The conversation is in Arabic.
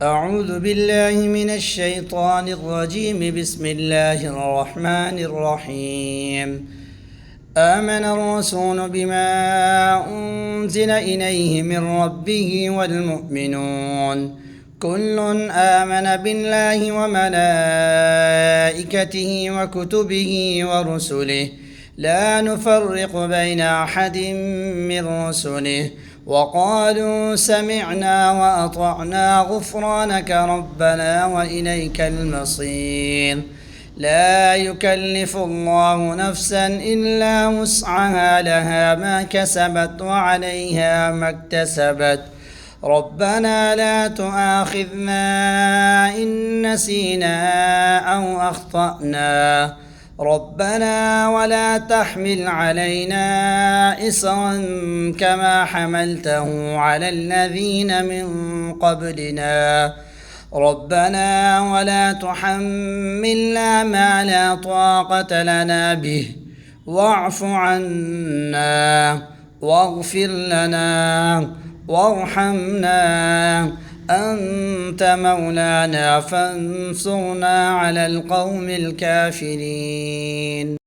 أعوذ بالله من الشيطان الرجيم. بسم الله الرحمن الرحيم. آمن الرسول بما أنزل إليه من ربه والمؤمنون كل آمن بالله وملائكته وكتبه ورسله لا نفرق بين أحد من رسله وقالوا سمعنا وأطعنا غفرانك ربنا وإليك المصير. لا يكلف الله نفسا إلا وسعها لها ما كسبت وعليها ما اكتسبت ربنا لا تؤاخذنا إن نسينا أو أخطأنا ربنا ولا تحمل علينا إصرا كما حملته على الذين من قبلنا ربنا ولا تحملنا ما لا طاقة لنا به واعف عنا واغفر لنا وارحمنا أنت مولانا فانصرنا على القوم الكافرين.